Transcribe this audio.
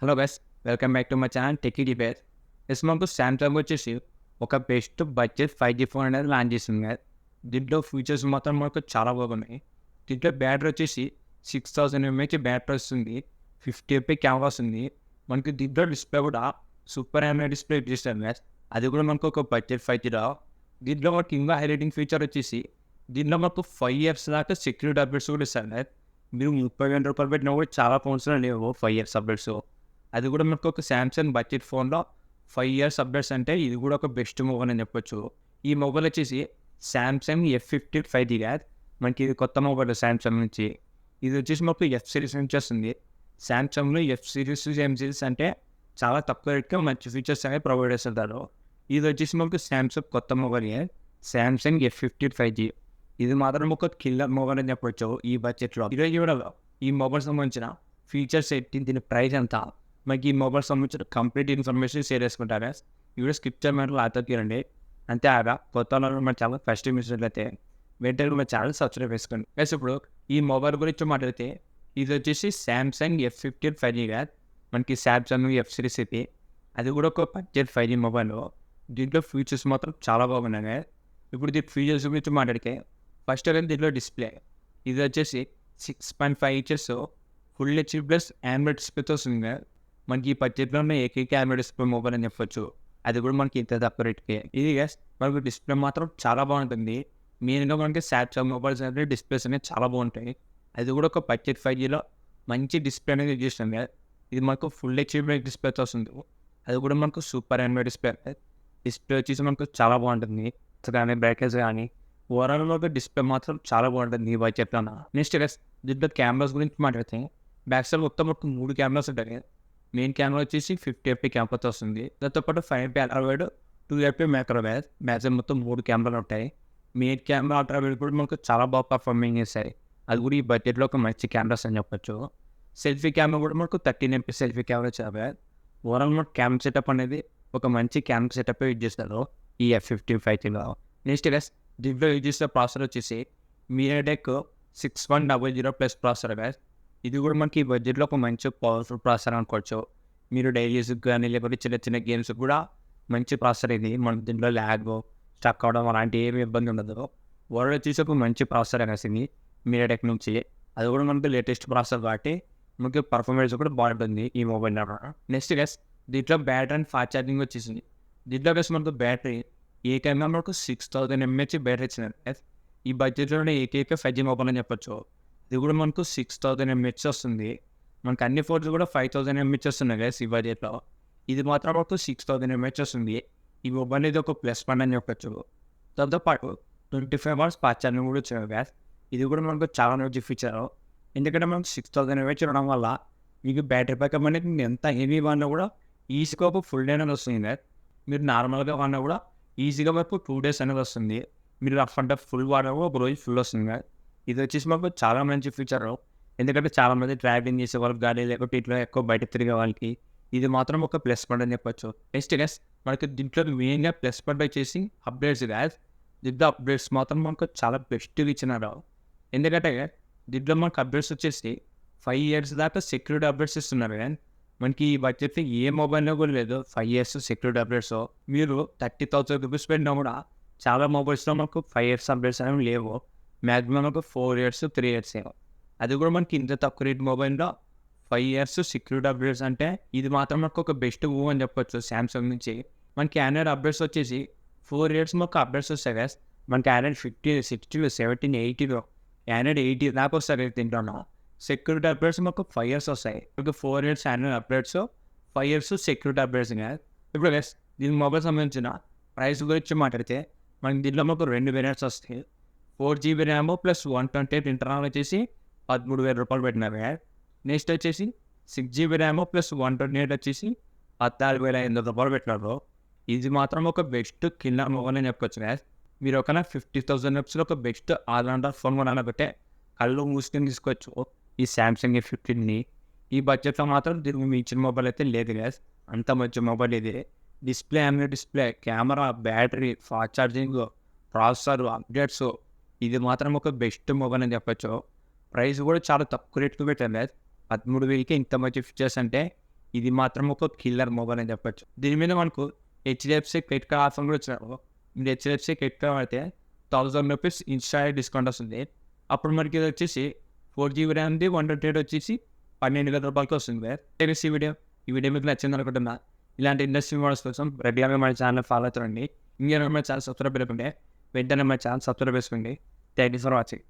Hello guys, welcome back to my channel techie డిబేర్. మనకు Samsung వచ్చేసి ఒక బెస్ట్ బడ్జెట్ 5G ఫోన్ అనేది లాంచ్ చేసింది కదా. దీంట్లో ఫీచర్స్ మాత్రం మనకు చాలా బాగున్నాయి. దీంట్లో బ్యాటరీ వచ్చేసి 6000 mAh బ్యాటరీ వస్తుంది. 50 MP కెమెరా వస్తుంది. మనకి దీంట్లో డిస్ప్లే కూడా సూపర్ AMOLED డిస్ప్లే ఇచ్చేస్తారు గైస్. అది కూడా మనకు ఒక బడ్జెట్ 5Gలో. దీంట్లో మనకి ఇంకా హైలైటింగ్ ఫీచర్ వచ్చేసి దీంట్లో మనకు 5 years దాకా సెక్యూరిటీ అప్డేట్స్ కూడా ఇస్తారు గైస్. మీరు 30,000 రూపాయలు పెట్టినా కూడా చాలా ఫోన్స్లో లేవు 5 years అప్డేట్స్. అది కూడా మనకు ఒక సామ్సంగ్ బడ్జెట్ ఫోన్లో 5 years అప్డేట్స్ అంటే ఇది కూడా ఒక బెస్ట్ మొబైల్ అని చెప్పొచ్చు. ఈ మొబైల్ వచ్చేసి సామ్సంగ్ F15 5G కాదు, మనకి ఇది కొత్త మొబైల్ సామ్సంగ్ నుంచి. ఇది వచ్చేసి మనకు ఎఫ్ సిరీస్ నుంచి వస్తుంది. సామ్సంగ్లో ఎఫ్ సిరీస్ ఎం సిరీస్ అంటే చాలా తక్కువ రేట్గా మంచి ఫీచర్స్ అనేవి ప్రొవైడ్ చేస్తుంటారు. ఇది వచ్చేసి మనకు సామ్సంగ్ కొత్త మొబైల్ సామ్సంగ్ F15 5G. ఇది మాత్రం ఒక కిల్లర్ మొబైల్ అని చెప్పొచ్చు ఈ బడ్జెట్లో. ఈరోజు కూడా ఈ మొబైల్ సంబంధించిన ఫీచర్స్ ఏంటి, దీని ప్రైస్ ఎంత, మనకి ఈ మొబైల్ సంబంధించిన కంప్లీట్ ఇన్ఫర్మేషన్ షేర్ చేసుకుంటారా. ఈ వీడియో స్కిప్ చేయమని లాతీరండి. అంతే ఆగా కొత్త మన ఛానల్ ఫస్ట్ అయితే వెంటనే మన ఛానల్ సబ్స్క్రైబ్ చేసుకోండి. ప్లస్ ఇప్పుడు ఈ మొబైల్ గురించి మాట్లాడితే ఇది వచ్చేసి సామ్సంగ్ F15 5G కాదు, మనకి సామ్సంగ్ ఎఫ్ సిరీస్ ఇది. అది కూడా ఒక బడ్జెట్ 5G మొబైల్. దీంట్లో ఫీచర్స్ మాత్రం చాలా బాగున్నాయి. ఇప్పుడు దీని ఫీచర్స్ గురించి మాట్లాడితే ఫస్ట్ అనేది దీంట్లో డిస్ప్లే. ఇది వచ్చేసి 6.5 inches full HD plus AMOLED డిస్ప్లేతో వస్తుంది. మనకి ఈ బడ్జెట్లో ఉన్న ఏకైక AMOLED డిస్ప్లే మొబైల్ అని చెప్పొచ్చు. అది కూడా మనకి ఇంత తక్కువ రేట్కే. ఇది గైస్ మనకు డిస్ప్లే మాత్రం చాలా బాగుంటుంది. మెయిన్గా మనకి సామ్సంగ్ మొబైల్స్ అనేది డిస్ప్లేస్ అనేవి చాలా బాగుంటాయి. అది కూడా ఒక బడ్జెట్ 5Gలో మంచి డిస్ప్లే అనేది యూజ్ చేస్తుంది. ఇది మనకు ఫుల్ హెచ్డీ డిస్ప్లేతో వస్తుంది. అది కూడా మనకు సూపర్ AMOLED డిస్ప్లే. డిస్ప్లే వచ్చేసి మనకు చాలా బాగుంటుంది. కానీ బ్రైట్నెస్ కానీ ఓవరాల్గా డిస్ప్లే మాత్రం చాలా బాగుంటుంది ఈ బడ్జెట్లో. నెక్స్ట్ గైస్ దీంట్లో కెమెరాస్ గురించి మాట్లాడితే బ్యాక్ సైడ్ మొత్తం మనకు 3 కెమెరాస్ ఉంటాయి. మెయిన్ కెమెరా వచ్చేసి 50 MP కెమెరాతో వస్తుంది. దాంతోపాటు 5 MP ultrawide, 2 MP micro wide, back side మొత్తం 3 కెమెరాలు ఉంటాయి. మెయిన్ కెమెరా అల్ట్రావైడ్ కూడా మనకు చాలా బాగా పర్ఫార్మింగ్ చేస్తాయి. అది కూడా ఈ బడ్జెట్లో ఒక మంచి కెమెరాస్ అని చెప్పొచ్చు. సెల్ఫీ కెమెరా కూడా మనకు 13 MP సెల్ఫీ కెమెరా చాలా. ఓవరాల్ మనకు కెమెరా సెటప్ అనేది ఒక మంచి కెమెరా సెటప్ యూజ్ చేస్తారు ఈ F15 5Gలో. నెక్స్ట్ గైస్ దీంట్లో యూజ్ చేసే ప్రాసెసర్ వచ్చేసి MediaTek 6100+ ప్రాసెసర్ గైస్. ఇది కూడా మనకి ఈ బడ్జెట్లో ఒక మంచి పవర్ఫుల్ ప్రాసెసర్ అనుకోవచ్చు. మీరు డైలీ యూస్కి కానీ లేకపోతే చిన్న చిన్న గేమ్స్కి కూడా మంచి ప్రాసెసర్ ఇది. మనకి దీంట్లో ల్యాగ్ స్టక్ అవడం అలాంటి ఏమి ఇబ్బంది ఉండదు. వరల్డ్ వచ్చేసి ఒక మంచి ప్రాసెసర్ అనేసింది MediaTek నుంచి. అది కూడా మనకి లేటెస్ట్ ప్రాసెసర్ కాబట్టి మనకి పర్ఫార్మెన్స్ కూడా బాగుంటుంది ఈ మొబైల్. నెక్స్ట్ గైస్ దీంట్లో బ్యాటరీ అండ్ ఫాస్ట్ ఛార్జింగ్ వచ్చేసింది. దీంట్లో గైస్ మనకు బ్యాటరీ ఏ టైంలో మనకు 6000 mAh బ్యాటరీ ఇచ్చినారు. ఈ బడ్జెట్లోనే ఏకైక 5G మొబైల్ అని చెప్పొచ్చు. ఇది కూడా మనకు 6000 mAh వస్తుంది. మనకు అన్ని ఫోన్స్ కూడా 5000 mAh వస్తున్నాయి గైస్ ఈ బడ్జెట్లో. ఇది మాత్రం మనకు 6000 mAh వస్తుంది. ఈ మొబైల్ అనేది ఒక ప్లస్ పాయింట్ అని చెప్పొచ్చు. దాంతోపాటు 25 hours ఫాస్ట్ ఛార్జింగ్ కూడా వచ్చాయి గైస్. ఇది కూడా మనకు చాలా మంచి ఫీచర్. ఎందుకంటే మనకు 6000 mAh ఉండడం వల్ల మీకు బ్యాటరీ బ్యాకప్ అనేది ఎంత హెవీ వాడినా కూడా ఈజీగా ఒక ఫుల్ డే అనేది వస్తుంది గైస్. మీరు నార్మల్గా వాడినా కూడా ఈజీగా మనకు 2 days అనేది వస్తుంది. మీరు రఫ్ అంటే ఫుల్ వాడినా కూడా ఒక రోజు ఫుల్ వస్తుంది గైస్. ఇది వచ్చేసి మాకు చాలా మంచి ఫీచర్. ఎందుకంటే చాలామంది ట్రావెలింగ్ చేసే వాళ్ళకి కానీ లేకపోతే ఇట్లా ఎక్కువ బయట తిరిగే వాళ్ళకి ఇది మాత్రం ఒక ప్లస్ పాయింట్ అని చెప్పొచ్చు. నెక్స్ట్ గైస్ మనకి దీంట్లో మెయిన్గా ప్లస్ పాయింట్ వచ్చేసి అప్డేట్స్ గైస్. దీంట్లో అప్డేట్స్ మాత్రం మనకు చాలా బెస్ట్గా ఇచ్చినారు. ఎందుకంటే దీంట్లో మనకు అప్డేట్స్ వచ్చేసి 5 years దాకా సెక్యూరిటీ అప్డేట్స్ ఇస్తున్నారు కానీ మనకి ఈ బడ్జెట్ ఏ మొబైల్లో కూడా లేదు 5 years సెక్యూరిటీ అప్డేట్స్. మీరు 30,000 రూపీస్ పెట్టినా కూడా చాలా మొబైల్స్లో మనకు 5 years అప్డేట్స్ అనేవి లేవు. మ్యాక్సిమం ఒక 4 years 3 years ఏమో. అది కూడా మనకి ఇంత తక్కువ రేట్ మొబైల్లో 5 years సెక్యూరిటీ అప్డేట్స్ అంటే ఇది మాత్రం మనకు ఒక బెస్ట్ మూవ్ అని చెప్పొచ్చు సామ్సంగ్ నుంచి. మనకి ఆండ్రాయిడ్ అప్డేట్స్ వచ్చేసి 4 years మాకు అప్డేట్స్ వస్తాయి గైస్. మనకి ఆండ్రాయిడ్ 15, 16, 17, 18 ఆండ్రాయిడ్ 80 దాకా వస్తాయి తింటున్నాం. సెక్యూరిటీ అప్డేట్స్ మాకు 5 years వస్తాయి. మనకి 4 years Android updates, 5 years security updates guys. ఇప్పుడు గైస్ దీని మొబైల్ సంబంధించిన ప్రైస్ గురించి మాట్లాడితే మనకి దీంట్లో మాకు 2 వేరియంట్స్ వస్తాయి. 4GB ర్యామ్ ప్లస్ 128 ఇంటర్నల్ వచ్చేసి 13,000 రూపాయలు పెట్టినారు. నెక్స్ట్ వచ్చేసి 6GB ర్యామ్ ప్లస్ 128 వచ్చేసి 14,500 రూపాయలు పెట్టినారు. ఇది మాత్రం ఒక బెస్ట్ కిల్లర్ మొబైల్ అని చెప్పొచ్చు గైస్. మీరు ఒక 50,000 రూపీస్లో ఒక బెస్ట్ ఆల్రౌండర్ ఫోన్ కొనాలంటే కళ్ళు మూసుకొని తీసుకోవచ్చు ఈ సామ్సంగ్ F15ని. ఈ బడ్జెట్లో మాత్రం దీనికి మించిన మొబైల్ అయితే లేదు గైస్. అంత మంచి మొబైల్ ఇది. Display AMOLED display, camera, battery, fast charging, processor, updates ఇది మాత్రం ఒక బెస్ట్ మొబైల్ అని చెప్పొచ్చు. ప్రైస్ కూడా చాలా తక్కువ రేట్కి పెట్టారు. 13,000కి ఇంత మంచి ఫీచర్స్ అంటే ఇది మాత్రం ఒక కిల్లర్ మొబైల్ అని చెప్పొచ్చు. దీని మీద మనకు హెచ్డిఎఫ్సి క్రెడిట్ కార్డ్ ఆఫర్ కూడా వచ్చినారు. మీరు హెచ్డిఎఫ్సి క్రెడిట్ కార్డ్ అయితే ₹1000 ఇన్స్టా డిస్కౌంట్ వస్తుంది. అప్పుడు మనకి ఇది వచ్చేసి 4GB ర్యామ్ది 128 వచ్చేసి ₹12,000 వస్తుంది. ఈ వీడియో మీకు నచ్చింది అనుకుంటున్నా. ఇలాంటి ఇండస్ట్రీ మోడల్స్ కోసం రెగ్యులర్గా మన ఛానల్ ఫాలో అవుతారండి. ఇంకేమైనా మన ఛానల్ సబ్స్క్రైబ్ చేసుకుంటే వెంటనే మన ఛానల్ సబ్స్క్రైబ్ చేసుకోండి. Thank you for watching.